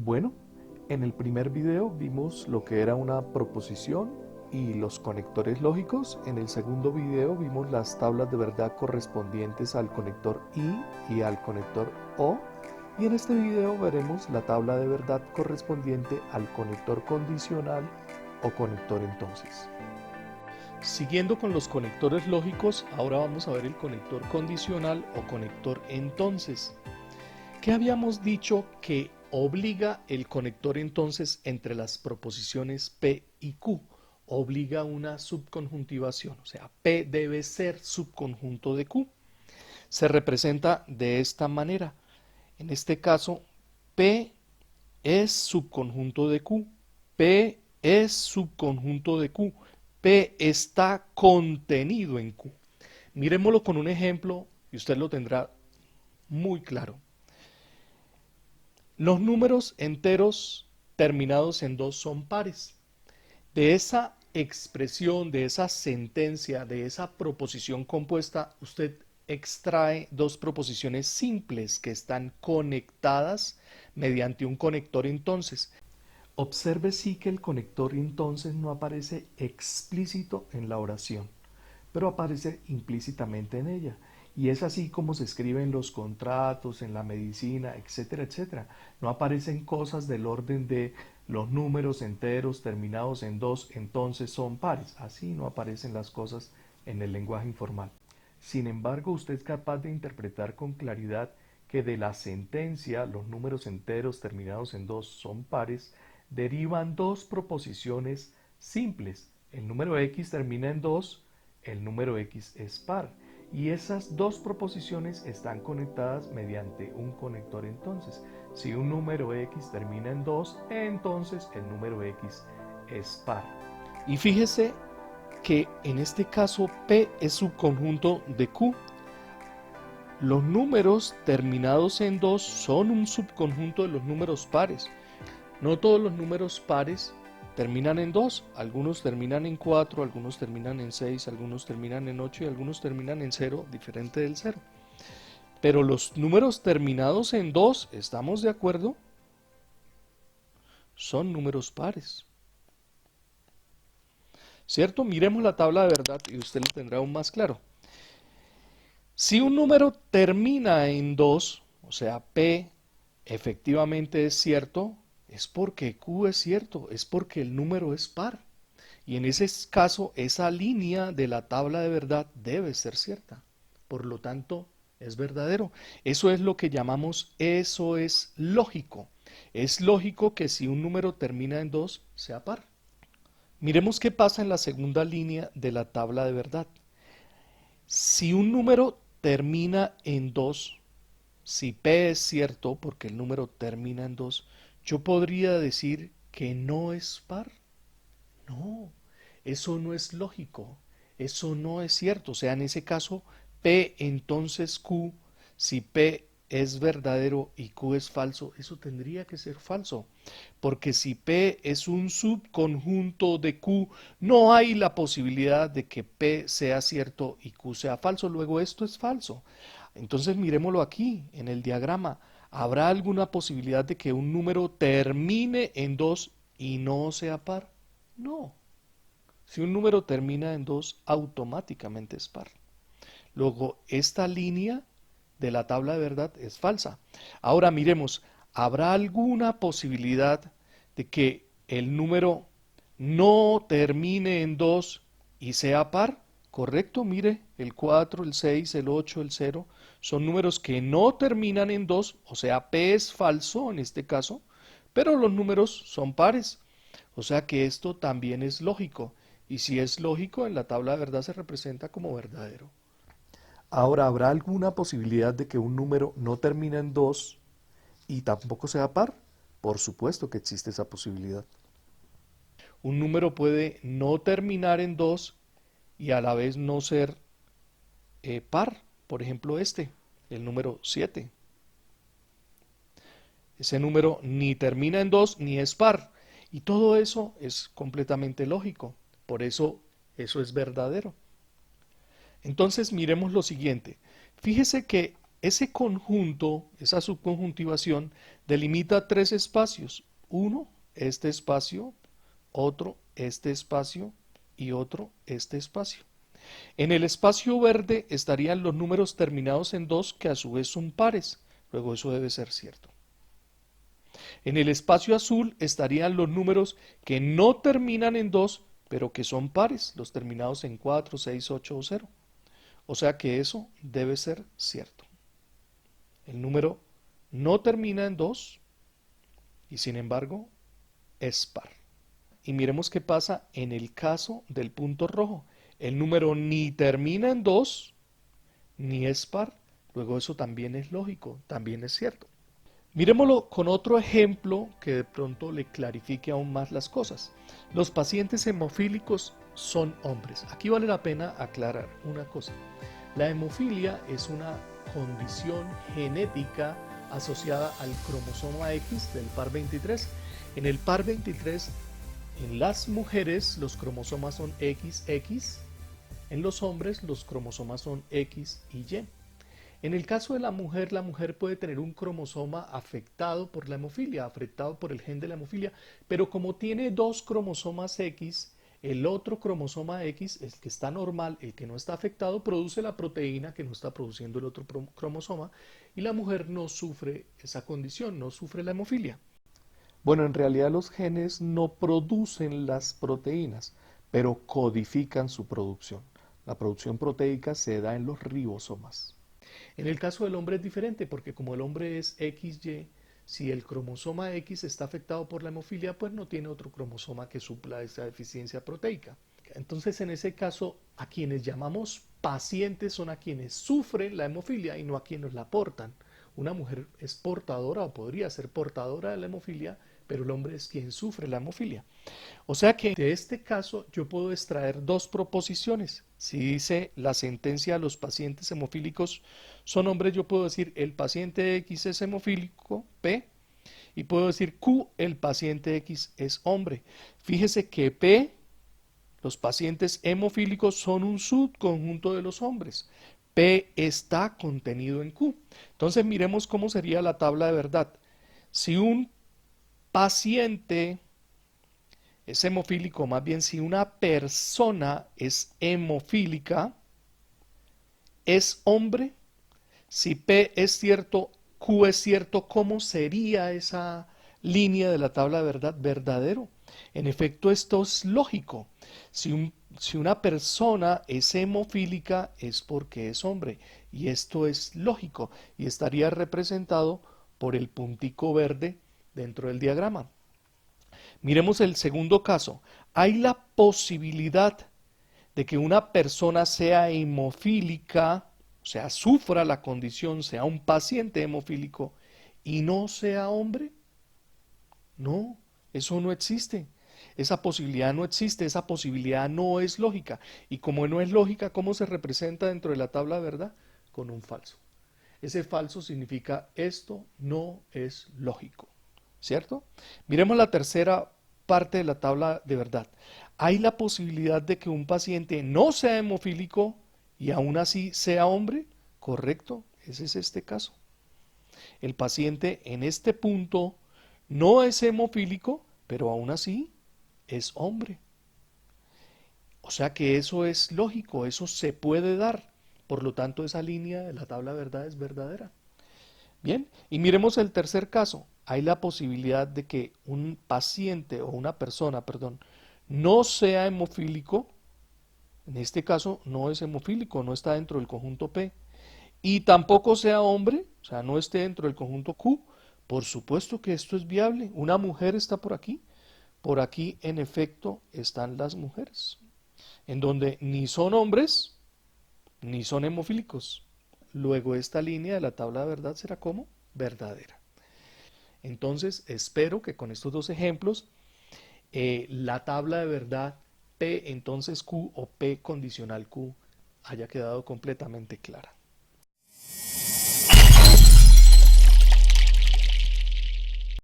Bueno, en el primer video vimos lo que era una proposición y los conectores lógicos. En el segundo video vimos las tablas de verdad correspondientes al conector I y al conector O. Y en este video veremos la tabla de verdad correspondiente al conector condicional o conector entonces. Siguiendo con los conectores lógicos, ahora vamos a ver el conector condicional o conector entonces. ¿Qué habíamos dicho que obliga el conector entonces entre las proposiciones P y Q? Obliga una subconjuntivación, o sea, P debe ser subconjunto de Q. Se representa de esta manera. En este caso, P es subconjunto de Q. P es subconjunto de Q. P está contenido en Q. Miremoslo con un ejemplo y usted lo tendrá muy claro. Los números enteros terminados en 2 son pares. De esa expresión, de esa sentencia, de esa proposición compuesta, usted extrae dos proposiciones simples que están conectadas mediante un conector entonces. Observe sí que el conector entonces no aparece explícito en la oración, pero aparece implícitamente en ella. Y es así como se escribe en los contratos, en la medicina, etcétera, etcétera. No aparecen cosas del orden de los números enteros terminados en 2, entonces son pares. Así no aparecen las cosas en el lenguaje informal. Sin embargo, usted es capaz de interpretar con claridad que de la sentencia los números enteros terminados en 2 son pares, derivan dos proposiciones simples. El número X termina en 2, el número X es par. Y esas dos proposiciones están conectadas mediante un conector entonces. Si un número X termina en 2, entonces el número X es par. Y fíjese que en este caso P es subconjunto de Q. Los números terminados en 2 son un subconjunto de los números pares. No todos los números pares terminan en 2, algunos terminan en 4, algunos terminan en 6, algunos terminan en 8 y algunos terminan en 0, diferente del 0. Pero los números terminados en 2, ¿estamos de acuerdo? Son números pares. ¿Cierto? Miremos la tabla de verdad y usted lo tendrá aún más claro. Si un número termina en 2, o sea, P efectivamente es cierto, es porque Q es cierto, es porque el número es par. Y en ese caso, esa línea de la tabla de verdad debe ser cierta. Por lo tanto, es verdadero. Eso es lo que llamamos, eso es lógico. Es lógico que si un número termina en 2, sea par. Miremos qué pasa en la segunda línea de la tabla de verdad. Si un número termina en 2, si P es cierto, porque el número termina en 2, yo podría decir que no es par. No, eso no es lógico, eso no es cierto. O sea, en ese caso, P entonces Q, si P es verdadero y Q es falso, eso tendría que ser falso. Porque si P es un subconjunto de Q, no hay la posibilidad de que P sea cierto y Q sea falso. Luego esto es falso. Entonces miremoslo aquí, en el diagrama. ¿Habrá alguna posibilidad de que un número termine en 2 y no sea par? No. Si un número termina en 2, automáticamente es par. Luego, esta línea de la tabla de verdad es falsa. Ahora miremos, ¿habrá alguna posibilidad de que el número no termine en 2 y sea par? Correcto, mire, el 4, el 6, el 8, el 0 son números que no terminan en 2, o sea, P es falso en este caso, pero los números son pares. O sea que esto también es lógico. Y si es lógico, en la tabla de verdad se representa como verdadero. Ahora, ¿habrá alguna posibilidad de que un número no termine en 2 y tampoco sea par? Por supuesto que existe esa posibilidad. Un número puede no terminar en 2 y a la vez no ser par. Por ejemplo, el número 7. Ese número ni termina en 2 ni es par. Y todo eso es completamente lógico. Por eso es verdadero. Entonces miremos lo siguiente. Fíjese que Ese conjunto, esa subconjuntivación, delimita tres espacios. Uno, este espacio, otro, este espacio y otro, este espacio. En el espacio verde estarían los números terminados en 2 que a su vez son pares. Luego eso debe ser cierto. En el espacio azul estarían los números que no terminan en 2, pero que son pares, los terminados en 4, 6, 8 o 0. O sea que eso debe ser cierto. El número no termina en 2 y sin embargo es par. Y miremos qué pasa en el caso del punto rojo. El número ni termina en 2 ni es par. Luego eso también es lógico, también es cierto. Miremoslo con otro ejemplo que de pronto le clarifique aún más las cosas. Los pacientes hemofílicos son hombres. Aquí vale la pena aclarar una cosa. La hemofilia es una condición genética asociada al cromosoma X del par 23. En el par 23, en las mujeres los cromosomas son XX, en los hombres los cromosomas son X y Y. En el caso de la mujer puede tener un cromosoma afectado por la hemofilia, afectado por el gen de la hemofilia, pero como tiene dos cromosomas X, el otro cromosoma X, el que está normal, el que no está afectado, produce la proteína que no está produciendo el otro cromosoma y la mujer no sufre esa condición, no sufre la hemofilia. Bueno, en realidad los genes no producen las proteínas, pero codifican su producción. La producción proteica se da en los ribosomas. En el caso del hombre es diferente porque como el hombre es XY, si el cromosoma X está afectado por la hemofilia, pues no tiene otro cromosoma que supla esa deficiencia proteica. Entonces, en ese caso, a quienes llamamos pacientes son a quienes sufren la hemofilia y no a quienes la portan. Una mujer es portadora o podría ser portadora de la hemofilia, pero el hombre es quien sufre la hemofilia. O sea que de este caso yo puedo extraer dos proposiciones. Si dice la sentencia los pacientes hemofílicos son hombres, yo puedo decir el paciente X es hemofílico, P, y puedo decir Q, el paciente X es hombre. Fíjese que P, los pacientes hemofílicos son un subconjunto de los hombres. P está contenido en Q. Entonces miremos cómo sería la tabla de verdad. Si un paciente es hemofílico, más bien si una persona es hemofílica, es hombre. Si P es cierto, Q es cierto, ¿cómo sería esa línea de la tabla de verdad? Verdadero. En efecto, esto es lógico. Si una persona es hemofílica es porque es hombre. Y esto es lógico. Y estaría representado por el puntico verde dentro del diagrama. Miremos el segundo caso. Hay la posibilidad de que una persona sea hemofílica, o sea, sufra la condición, sea un paciente hemofílico y no sea hombre. No, eso no existe. Esa posibilidad no existe, esa posibilidad no es lógica. Y como no es lógica, ¿cómo se representa dentro de la tabla de verdad? Con un falso. Ese falso significa esto no es lógico. ¿Cierto? Miremos la tercera parte de la tabla de verdad. Hay la posibilidad de que un paciente no sea hemofílico y aún así sea hombre. ¿Correcto? Ese es este caso. El paciente en este punto no es hemofílico, pero aún así es hombre. O sea que eso es lógico, eso se puede dar. Por lo tanto, esa línea de la tabla de verdad es verdadera. Bien, y miremos el tercer caso. Hay la posibilidad de que un paciente o una persona, perdón, no sea hemofílico. En este caso no es hemofílico, no está dentro del conjunto P. Y tampoco sea hombre, o sea, no esté dentro del conjunto Q. Por supuesto que esto es viable. Una mujer está por aquí. Por aquí, en efecto, están las mujeres, en donde ni son hombres ni son hemofílicos. Luego esta línea de la tabla de verdad será como verdadera. Entonces espero que con estos dos ejemplos la tabla de verdad P entonces Q o P condicional Q haya quedado completamente clara.